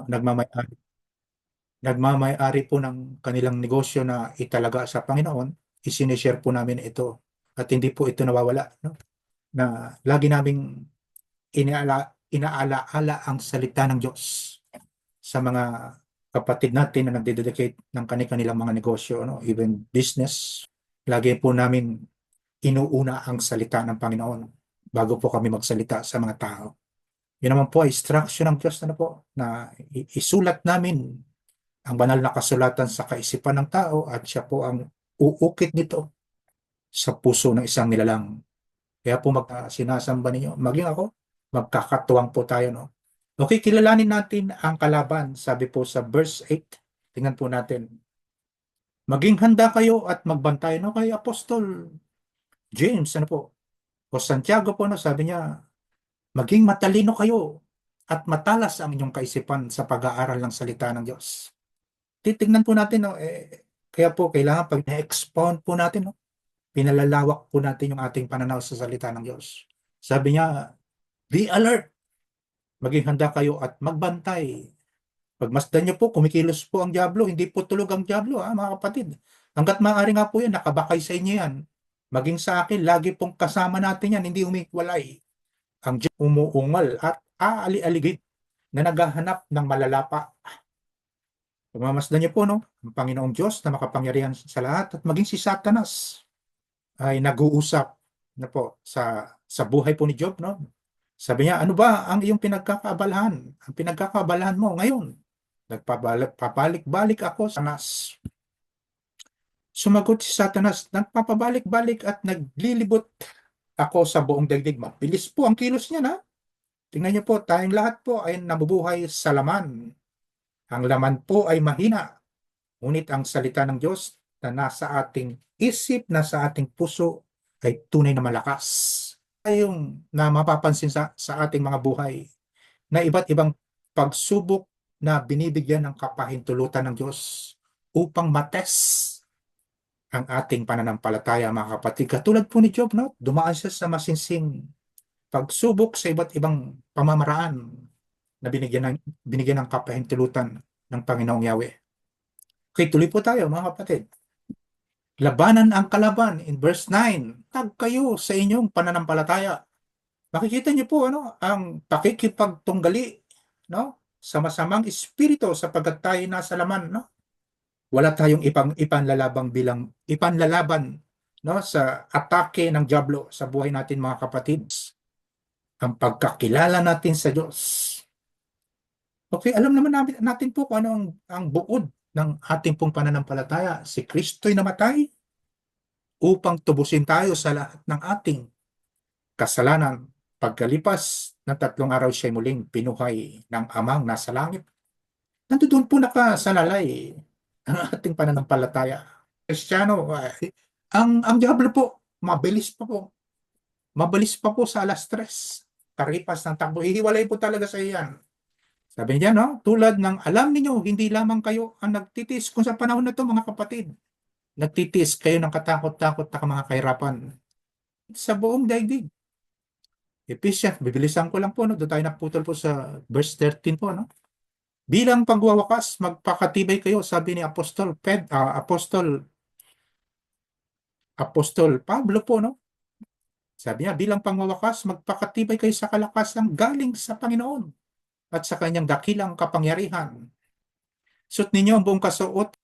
nagmamay-ari, nagmamay-ari po ng kanilang negosyo na italaga sa Panginoon, isinishare po namin ito at hindi po ito nawawala, no? Na lagi naming inaalaala ang salita ng Diyos sa mga kapatid natin na nagdededicate ng kanilang mga negosyo, no? Even business. Lagi po namin inuuna ang salita ng Panginoon bago po kami magsalita sa mga tao. Yun naman po ay instruction ng Diyos na po na isulat namin ang banal na kasulatan sa kaisipan ng tao at siya po ang uukit nito sa puso ng isang nilalang. Kaya po sinasamba ninyo, maging ako, magkakatuwang po tayo, no? Okay, kilalanin natin ang kalaban. Sabi po sa verse 8, tingnan po natin. Maging handa kayo at magbantay, no? Kay Apostol James, ano po? O Santiago po, no? Sabi niya, maging matalino kayo at matalas ang inyong kaisipan sa pag-aaral ng salita ng Diyos. Titignan po natin, no? Kaya po, kailangan pag na-expound po natin, no? Pinalalawak po natin yung ating pananaw sa salita ng Diyos. Sabi niya, be alert. Maging handa kayo at magbantay. Pagmasdan niyo po, kumikilos po ang dyablo. Hindi po tulog ang dyablo, mga kapatid. Hanggat maaari nga po yan, nakabakay sa inyo yan. Maging sa akin, lagi pong kasama natin yan, hindi umiwalay. Ang Diyos umuungal at aali-aligid na naghahanap ng malalapa. Pagmamasdan niyo po, no? Ang Panginoong Diyos na makapangyarihan sa lahat at maging si Satanas ay nag-uusap na po sa buhay po ni Job, no? Sabi niya, ano ba ang iyong pinagkakaabalahan? Ang pinagkakaabalahan mo ngayon? Papabalik-balik ako sa Satanas. Sumagot si Satanas, nagpapabalik-balik at naglilibot ako sa buong daigdig. Mabilis po ang kilos niya, na. Tingnan niyo po, tayong lahat po ay nabubuhay sa laman. Ang laman po ay mahina. Ngunit ang salita ng Diyos na nasa ating isip, nasa ating puso, ay tunay na malakas. Ay yung na mapapansin sa ating mga buhay na iba't ibang pagsubok na binibigyan ng kapahintulutan ng Diyos upang mates ang ating pananampalataya, mga kapatid. Katulad po ni Job, no? Dumaan siya sa masinsing pagsubok sa iba't ibang pamamaraan na binigyan ng kapahintulutan ng Panginoong Yahweh. Okay, tuloy po tayo, mga kapatid. Labanan ang kalaban in verse 9. Tag kayo sa inyong pananampalataya. Makikita niyo po ang pakikipagtunggali, no? Sa masamang espiritu sapagkat tayo nasa laman, no? Wala tayong ipanlalaban, no, sa atake ng diablo sa buhay natin, mga kapatid. Ang pagkakilala natin sa Diyos. Okay, alam naman natin po kung ano ang buod ng ating pong pananampalataya. Si Kristo'y namatay upang tubusin tayo sa lahat ng ating kasalanan. Pagkalipas ng 3 araw siya'y muling pinuhay ng Amang nasa langit. Nandoon po nakasalalay ang ating pananampalataya. Kristiyano, ang diablo po, mabilis pa po. Mabilis pa po sa alas 3. Karipas ng takbo. Hihiwalay po talaga sa iyan. Sabi niya, no? Tulad ng alam niyo, hindi lamang kayo ang nagtitis. Kung sa panahon na to, mga kapatid, nagtitis kayo ng katakot-takot na mga kahirapan sa buong daigdig. Ephesians, bibilisan ko lang po, no? Doon tayo naputol po sa verse 13 po, no? Bilang pagwawakas, magpakatibay kayo, sabi ni Apostol Pablo po, no? Sabi niya, bilang pangwawakas, magpakatibay kayo sa kalakasan galing sa Panginoon at sa kanyang dakilang kapangyarihan. Suot ninyo ang buong kasuot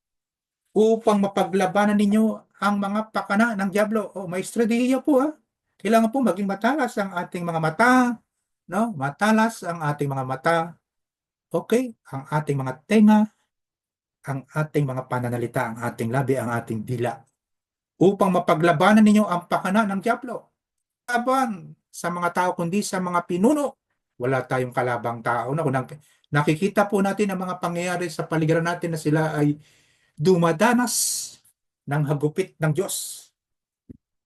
upang mapaglabanan ninyo ang mga pakana ng diablo. May estratehiya po, ha. Kailangan po maging matalas ang ating mga mata, no? Matalas ang ating mga mata. Okay? Ang ating mga tenga, ang ating mga pananalita, ang ating labi, ang ating dila. Upang mapaglabanan ninyo ang pakana ng diablo. Laban sa mga tao, kundi sa mga pinuno. Wala tayong kalabang tao na kung nakikita po natin ang mga pangyayari sa paligiran natin na sila ay dumadanas ng hagupit ng Diyos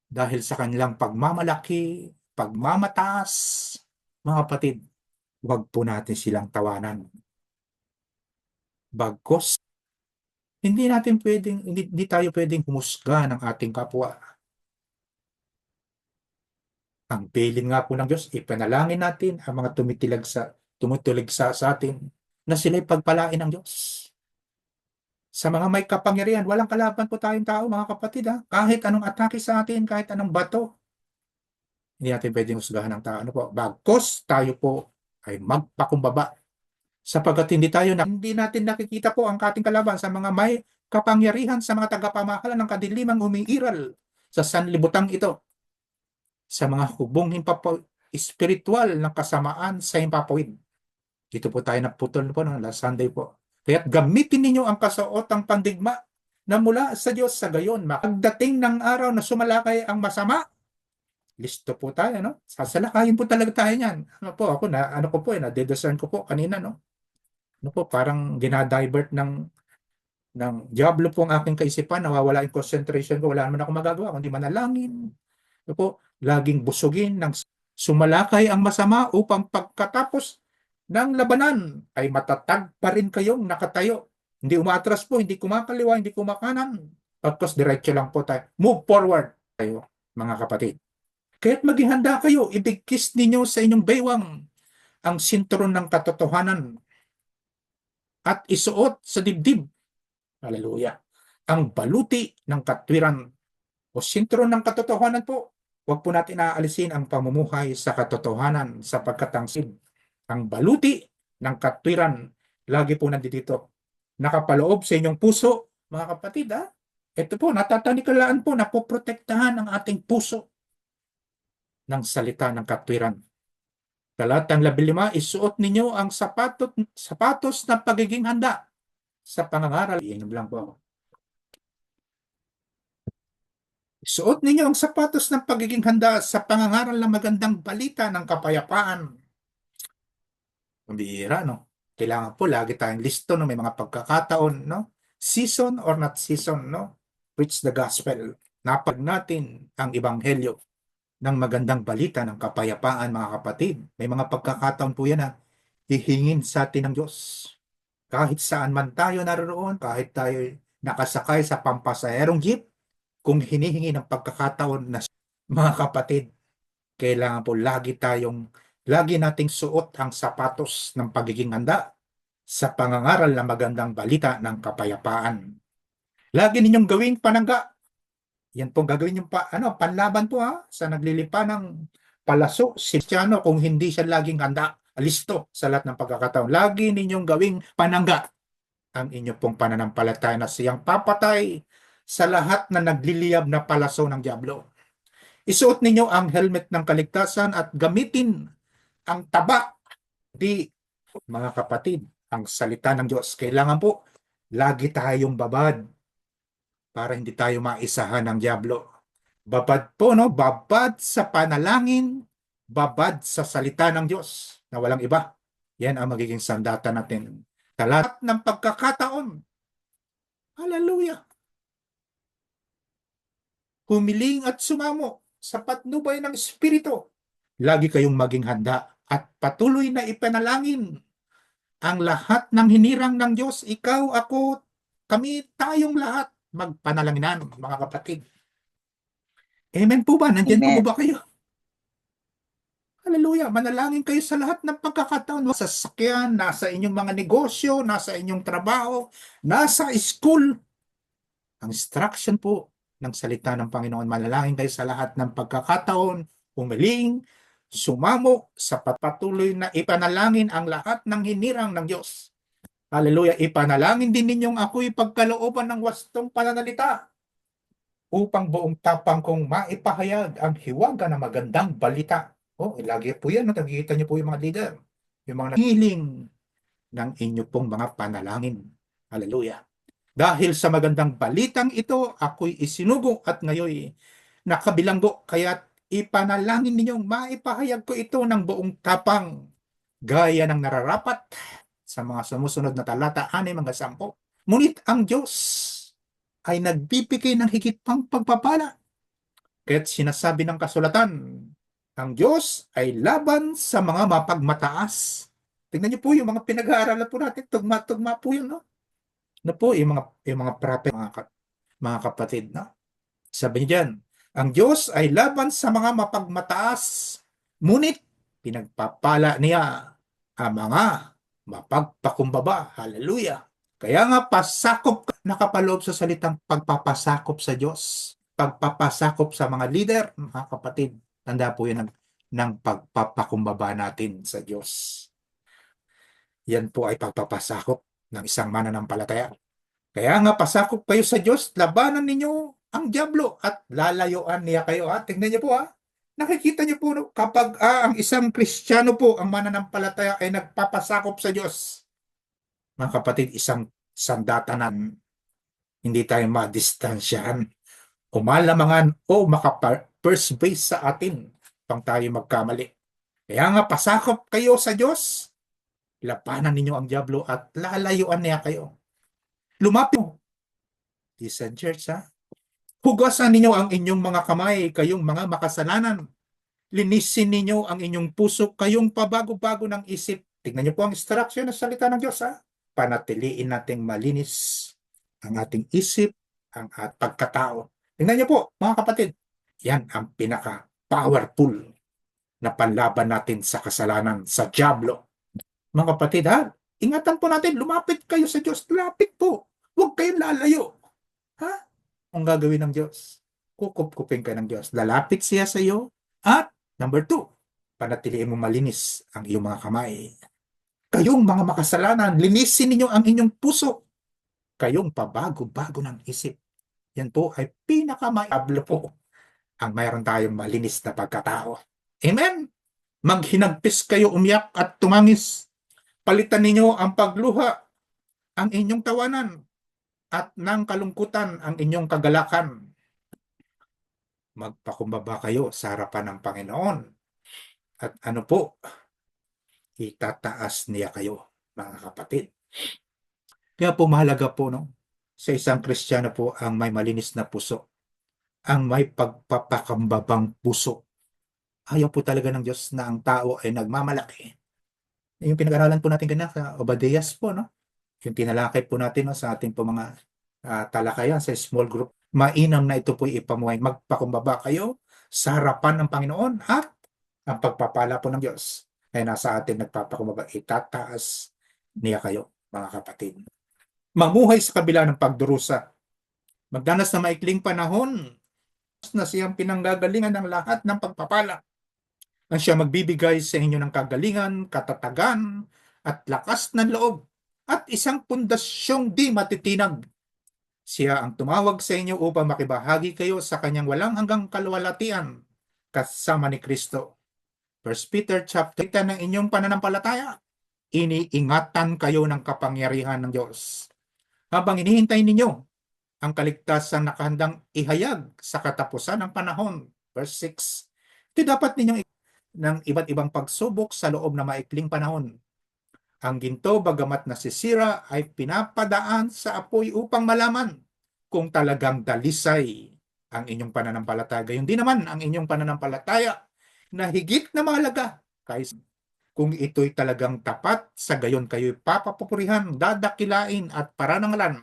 dahil sa kanilang pagmamalaki, pagmamataas. Mga kapatid, huwag po natin silang tawanan. Bagkos, hindi tayo pwedeng humusga ng ating kapwa. Ang bilin nga po ng Diyos, ipanalangin natin ang mga tumitilig sa atin na sila'y pagpalain ng Diyos. Sa mga may kapangyarihan, walang kalaban po tayong tao, mga kapatid, ha? Kahit anong atake sa atin, kahit anong bato, hindi natin pwedeng husgahan ng tao. Ano po? Bagkus tayo po ay magpakumbaba. Sapagkat hindi natin nakikita po ang ating kalaban sa mga may kapangyarihan, sa mga tagapamahala ng kadilimang umiiral sa sanlibutan ito, sa mga hubong espiritual ng kasamaan sa himpapawid. Dito po tayo naputol po no, last Sunday po. Kaya't gamitin ninyo ang kasuotang pandigma na mula sa Diyos, sa gayon magdating ng araw na sumalakay ang masama. Listo po tayo, no? Sasalakayin po talaga tayo niyan. Ano po, ako na, ano ko po, na-discern ko po kanina, no? Ano po, parang dinadivert ng diablo po ang aking kaisipan, nawawala yung concentration ko, wala naman ako magagawa, kundi manalangin. Ano po, laging busugin ng sumalakay ang masama upang pagkatapos ng labanan ay matatag pa rin kayong nakatayo. Hindi umatras po, hindi kumakaliwa, hindi kumakanan. Pagkos diretso lang po tayo. Move forward tayo, mga kapatid. Kaya't maging handa kayo, ibigkis ninyo sa inyong baywang ang sinturon ng katotohanan at isuot sa dibdib, hallelujah, ang baluti ng katwiran o sinturon ng katotohanan po. Huwag po natin aalisin ang pamumuhay sa katotohanan sapagkat ang baluti ng katwiran lagi po nandito, nakapaloob sa inyong puso, mga kapatid, ha? Ito po, natatanikalaan po, napoprotektahan ang ating puso ng salita ng katwiran. Talatang 15, isuot ninyo ang sapatos ng pagiging handa sa pangangaral. Iinom lang po ako. Isuot ninyo ang sapatos ng pagiging handa sa pangangaral ng magandang balita ng kapayapaan. Bihira, no? Kailangan po lagi tayong listo, no? May mga pagkakataon, no? Season or not season, no? Preach the gospel. Napag natin ang ebanghelyo ng magandang balita ng kapayapaan, mga kapatid. May mga pagkakataon po yan na hihingin sa atin ng Diyos. Kahit saan man tayo naroon, kahit tayo nakasakay sa pampasaherong jeep, kung hinihingi ng pagkakataon na mga kapatid, kailangan po lagi nating suot ang sapatos ng pagiging handa sa pangangaral ng magandang balita ng kapayapaan. Lagi ninyong gawing panangga. Yan pong gagawin yung panlaban po, ha, sa naglilipa ng palaso si Cristiano kung hindi siya laging handa, listo sa lahat ng pagkakataon. Lagi ninyong gawing panangga ang inyo pong pananampalataya na siyang papatay sa lahat na nagliliyab na palaso ng diablo. Isuot ninyo ang helmet ng kaligtasan at gamitin ang taba, mga kapatid, ang salita ng Diyos. Kailangan po lagi tayong babad para hindi tayo maisahan ng diablo. Babad po, no? Babad sa panalangin, babad sa salita ng Diyos na walang iba. Yan ang magiging sandata natin. Talat ng pagkakataon. Hallelujah. Humiling at sumamo sa patnubay ng Espiritu. Lagi kayong maging handa at patuloy na ipanalangin ang lahat ng hinirang ng Diyos. Ikaw, ako, kami, tayong lahat magpanalanginan, mga kapatid. Amen po ba? Nandiyan po ba kayo? Hallelujah. Manalangin kayo sa lahat ng pagkakataon. Sa sasakyan, nasa inyong mga negosyo, nasa inyong trabaho, nasa school. Ang instruction po ng salita ng Panginoon, manalangin kayo sa lahat ng pagkakataon, humiling, sumamo, sa patuloy na ipanalangin ang lahat ng hinirang ng Diyos. Hallelujah. Ipanalangin din ninyong ako'y pagkalooban ng wastong pananalita upang buong tapang kong maipahayag ang hiwaga na magandang balita. Lagi po yan. Nakikita niyo po yung mga leader. Yung mga hiling ng inyo pong mga panalangin. Hallelujah. Dahil sa magandang balitang ito, ako'y isinugo at ngayon nakabilanggo. Kaya't ipanalangin ninyong maipahayag ko ito ng buong tapang gaya ng nararapat sa mga sumusunod na talata 6-10. Ngunit ang Diyos ay nagbibigay ng higit pang pagpapala. Kaya't sinasabi ng kasulatan, ang Diyos ay laban sa mga mapagmataas. Tingnan niyo po yung mga pinag-aaralan po natin, tugma-tugma po yun, no? Na po, yung mga prophet, mga kapatid, no? Sabi niya dyan, ang Diyos ay laban sa mga mapagmataas, ngunit pinagpapala niya ang mga mapagpakumbaba. Hallelujah. Kaya nga pasakop ka, nakapaloob sa salitang pagpapasakop sa Diyos. Pagpapasakop sa mga leader, mga kapatid. Tanda po yan ng pagpapakumbaba natin sa Diyos. Yan po ay pagpapasakop ng isang mananampalataya. Kaya nga pasakop kayo sa Diyos, labanan ninyo ang dyablo at lalayuan niya kayo. Tingnan niyo po Nakikita niyo po kapag ang isang Kristiyano po, ang mananampalataya ay nagpapasakop sa Diyos. Mga kapatid, isang sandatanan, hindi tayo madistansyahan o malamangan o maka-first base sa atin pang tayo magkamali. Kaya nga pasakop kayo sa Diyos, labanan ninyo ang dyablo at lalayuan niya kayo. Lumapit mo. Listen, church, hugasan ninyo ang inyong mga kamay, kayong mga makasalanan. Linisin ninyo ang inyong puso, kayong pabago-bago ng isip. Tingnan niyo po ang instruction ng salita ng Diyos, Panatiliin nating malinis ang ating isip, ang pagkatao. Tingnan niyo po, mga kapatid, yan ang pinaka-powerful na panlaban natin sa kasalanan, sa dyablo. Mga kapatid, ingatan po natin, lumapit kayo sa Diyos. Lapit po. Huwag kayong lalayo. Ang gagawin ng Diyos? Kukup-kupin ka ng Diyos. Lalapit siya sa iyo. At number 2, panatiliin mo malinis ang iyong mga kamay. Kayong mga makasalanan, linisin ninyo ang inyong puso. Kayong pabago-bago ng isip. Yan po ay pinakamayablo po ang mayroon tayong malinis na pagkatao. Amen? Maghinagpis kayo, umiyak at tumangis. Palitan ninyo ang pagluha, ang inyong tawanan, at ng kalungkutan ang inyong kagalakan. Magpakumbaba kayo sa harapan ng Panginoon. At ano po? Itataas niya kayo, mga kapatid. Kaya po mahalaga po, sa isang Kristiyano po ang may malinis na puso, ang may pagpapakambabang puso. Ayaw po talaga ng Diyos na ang tao ay nagmamalaki. Yung pinag-aralan po natin ganyan sa Obadias po, yung tinalakay po natin sa ating po mga talakayan sa small group. Mainam na ito po ipamuhay. Magpakumbaba kayo sa harapan ng Panginoon at ang pagpapala po ng Diyos ay nasa atin nagpapakumbaba. Itataas niya kayo, mga kapatid. Mamuhay sa kabila ng pagdurusa. Magdanas na maikling panahon na siyang pinanggagalingan ng lahat ng pagpapala. Ang siya magbibigay sa inyo ng kagalingan, katatagan, at lakas ng loob, at isang pundasyong di matitinag. Siya ang tumawag sa inyo upang makibahagi kayo sa kanyang walang hanggang kaluwalhatian kasama ni Kristo. 1 Peter chapter 8 ng inyong pananampalataya. Iniingatan kayo ng kapangyarihan ng Diyos. Habang inihintay ninyo ang kaligtasan na nakahandang ihayag sa katapusan ng panahon. Verse 6. Ito dapat ninyong ng iba't ibang pagsubok sa loob na maikling panahon. Ang ginto, bagamat nasisira, ay pinapadaan sa apoy upang malaman kung talagang dalisay ang inyong pananampalataya. Gayon din naman ang inyong pananampalataya na higit na mahalaga kaysa kung ito'y talagang tapat, sa gayon kayo'y papapupurihan, dadakilain at parangalan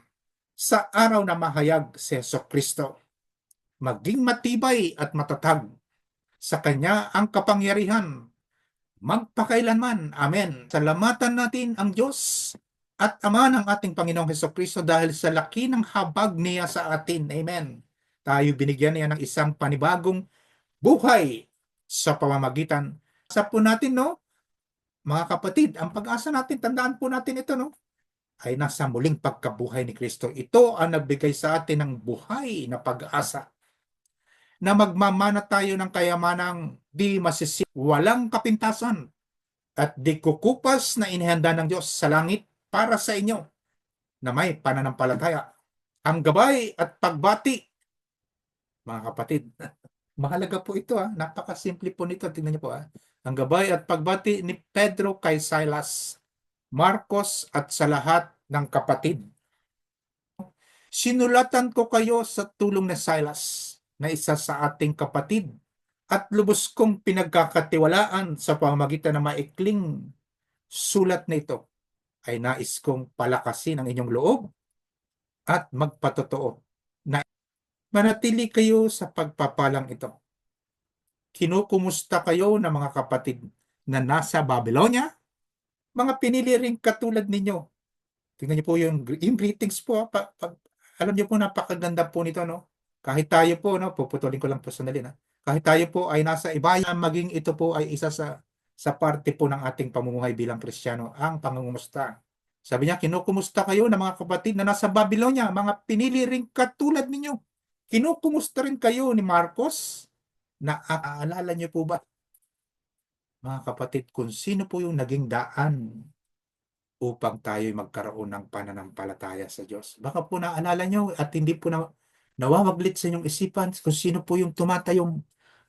sa araw na mahayag si Jesucristo. Maging matibay at matatag sa Kanya ang kapangyarihan magpakailanman. Amen. Salamatan natin ang Diyos at Ama ng ating Panginoong Jesucristo dahil sa laki ng habag niya sa atin. Amen. Tayo binigyan niya ng isang panibagong buhay sa pamamagitan. Sa po natin, mga kapatid, ang pag-asa natin, tandaan po natin ito, ay nasa muling pagkabuhay ni Kristo. Ito ang nagbigay sa atin ng buhay na pag-asa na magmamana tayo ng kayamanang di masisip, walang kapintasan, at di kukupas na inihanda ng Diyos sa langit para sa inyo na may pananampalataya. Ang gabay at pagbati, mga kapatid, mahalaga po ito. Napakasimple po nito. Tingnan niyo po. Ang gabay at pagbati ni Pedro kay Silas, Marcos at sa lahat ng kapatid. Sinulatan ko kayo sa tulong ni Silas, na isa sa ating kapatid, at lubos kong pinagkakatiwalaan sa pamamagitan ng maikling sulat na ito, ay nais kong palakasin ang inyong loob at magpatotoo na manatili kayo sa pagpapalang ito. Kinukumusta kayo ng mga kapatid na nasa Babylonia mga pinili ring katulad ninyo. Tingnan niyo po yung greetings po. Alam niyo po, napakaganda po nito, no? Kahit tayo po, no? Puputulin ko lang po sandali, na. Kahit tayo po ay nasa ibayan, maging ito po ay isa sa parte po ng ating pamumuhay bilang Kristiyano, ang pangungumusta. Sabi niya, kinukumusta kayo ng mga kapatid na nasa Babylonia, mga pinili ring katulad ninyo. Kinukumusta rin kayo ni Marcos. Naaalala niyo po ba, mga kapatid, kung sino po yung naging daan upang tayo magkaroon ng pananampalataya sa Diyos? Baka po naalala nyo at hindi po nawawaglit sa inyong isipan kung sino po yung tumatayong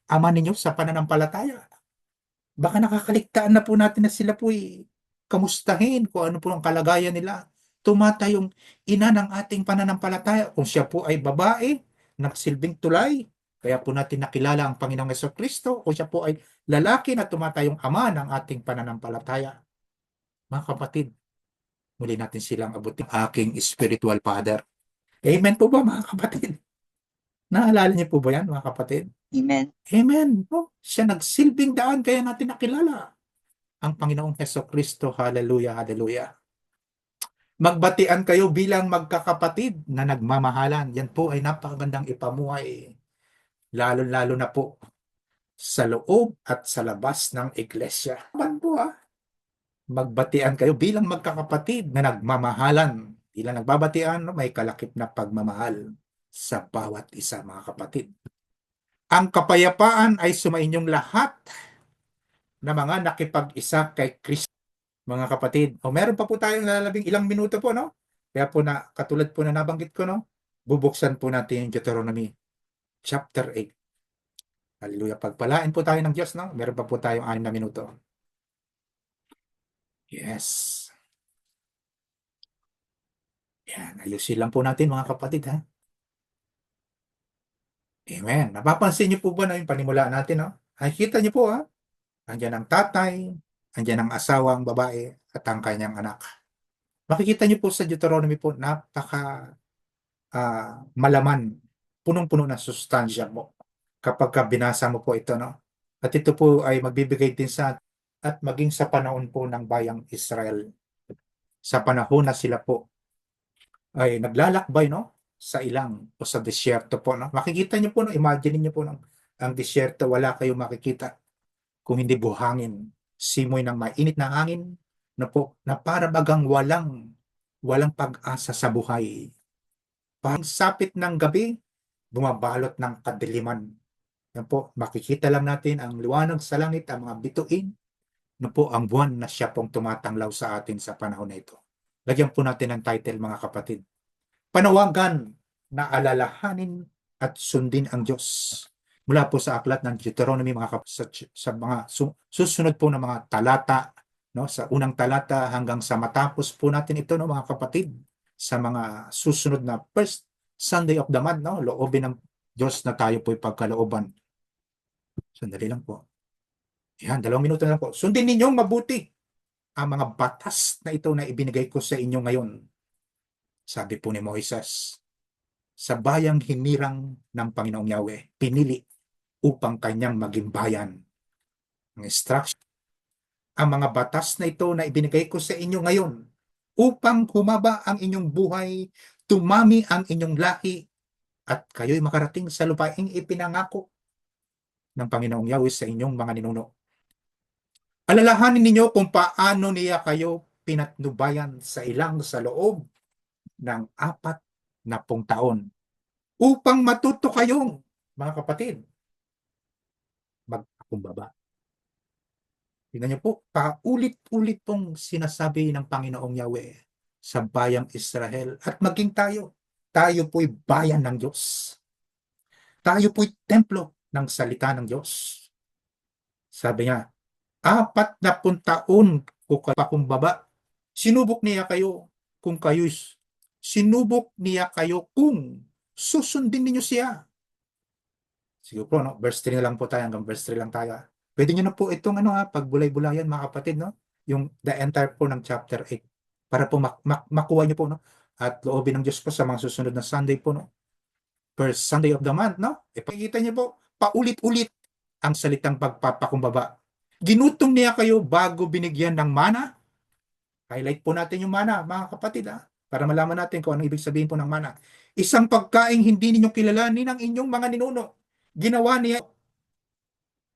ama ninyo sa pananampalataya. Baka nakakaligtaan na po natin na sila po kamustahin kung ano po ang kalagayan nila. Tumatayong ina ng ating pananampalataya. Kung siya po ay babae, nagsilbing tulay, kaya po natin nakilala ang Panginoong Jesucristo. Kung siya po ay lalaki na tumatayong ama ng ating pananampalataya. Mga kapatid, muli natin silang abutin aking spiritual father. Amen po ba, mga kapatid? Naalala niyo po ba yan, mga kapatid? Amen. Amen. Oh, siya nagsilbing daan kaya natin nakilala ang Panginoong Jesucristo. Hallelujah, hallelujah. Magbatian kayo bilang magkakapatid na nagmamahalan. Yan po ay napakagandang ipamuhay. Lalo-lalo na po sa loob at sa labas ng iglesia. Man po, magbatian kayo bilang magkakapatid na nagmamahalan. Bilang nagbabatian, no, may kalakip na pagmamahal sa bawat isa, mga kapatid. Ang kapayapaan ay sumainyong lahat na mga nakipag-isa kay Kristo. Mga kapatid, o meron pa po tayong lalabing ilang minuto po, no? Kaya po na, katulad po na nabanggit ko, no? Bubuksan po natin yung Deuteronomy chapter 8. Hallelujah. Pagpalain po tayo ng Diyos, no? Meron pa po tayong 6 na minuto. Yes. Yan, ayusin lang po natin, mga kapatid, ha? Amen. Napapansin niyo po ba na yung panimula natin, no? Ay, kita niyo po, ha? Andiyan ang tatay, andiyan ang asawang babae, at ang kanyang anak. Makikita niyo po sa Deuteronomy po, napaka malaman, punong-puno ng sustansya mo kapag binasa mo po ito, no? At ito po ay magbibigay din sa at maging sa panahon po ng bayang Israel. Sa panahon na sila po ay naglalakbay, no? Sa ilang o sa disyerto po, no? Makikita niyo po, no? Imagine niyo po, no? Ang disyerto, wala kayong makikita kung hindi buhangin, simoy ng mainit na hangin na po, na para bagang walang pag-asa sa buhay. Pangsapit ng gabi, bumabalot ng kadiliman. Yan po, makikita lang natin ang liwanag sa langit, ang mga bituin, na po ang buwan na siya pong tumatanglaw sa atin sa panahon na ito. Lagyan po natin ng title, mga kapatid. Panawagan na alalahanin at sundin ang Diyos. Mula po sa aklat ng Deuteronomy, mga kapatid, sa mga susunod po ng mga talata, no, sa unang talata hanggang sa matapos po natin ito, no, mga kapatid, sa mga susunod na first Sunday of the month, no, loobin ng Diyos na tayo po'y pagkalooban. Sandali lang po. Yan, 2 minuto na lang po. Sundin ninyong mabuti ang mga batas na ito na ibinigay ko sa inyo ngayon. Sabi po ni Moises, sa bayang hinirang ng Panginoong Yahweh, pinili upang kanyang maging bayan. Ang instruction, ang mga batas na ito na ibinigay ko sa inyo ngayon, upang humaba ang inyong buhay, tumami ang inyong lahi, at kayo'y makarating sa lupaing ipinangako ng Panginoong Yahweh sa inyong mga ninuno. Alalahanin ninyo kung paano niya kayo pinatnubayan sa loob ng 40 taon upang matuto kayong, mga kapatid, magpakumbaba. Tingnan niyo po, paulit-ulit pong sinasabi ng Panginoong Yahweh sa bayang Israel at maging tayo po'y bayan ng Diyos. Tayo po'y templo ng salita ng Diyos. Sabi niya, 40 taon ko pakumbaba. Sinubok niya kayo kung susundin ninyo siya. Siguro po, no? Verse 3 na lang po tayo, hanggang verse 3 lang tayo. Pwede nyo na po itong pagbulay-bulayan, mga kapatid, no? Yung the entire po ng chapter 8 para po makuha nyo po, no? At loobin ng Diyos po sa mga susunod na Sunday po, no? First Sunday of the month, no? Ipakikita nyo po, paulit-ulit ang salitang pagpapakumbaba. Ginutom niya kayo bago binigyan ng mana Highlight po natin yung mana, mga kapatid, para malaman natin kung anong ibig sabihin po ng mana. Isang pagkaing hindi ninyo kilalanin ng inyong mga ninuno. Ginawa niya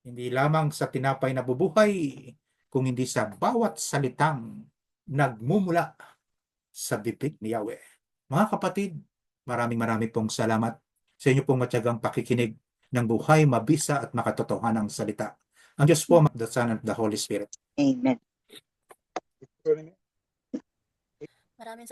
hindi lamang sa tinapay na bubuhay, kung hindi sa bawat salitang nagmumula sa bibig ni Yahweh. Mga kapatid, maraming pong salamat sa inyo pong matyagang pakikinig ng buhay, mabisa at makatotohanang salita. Ang Diyos po, the Son and the Holy Spirit. Amen. Maraming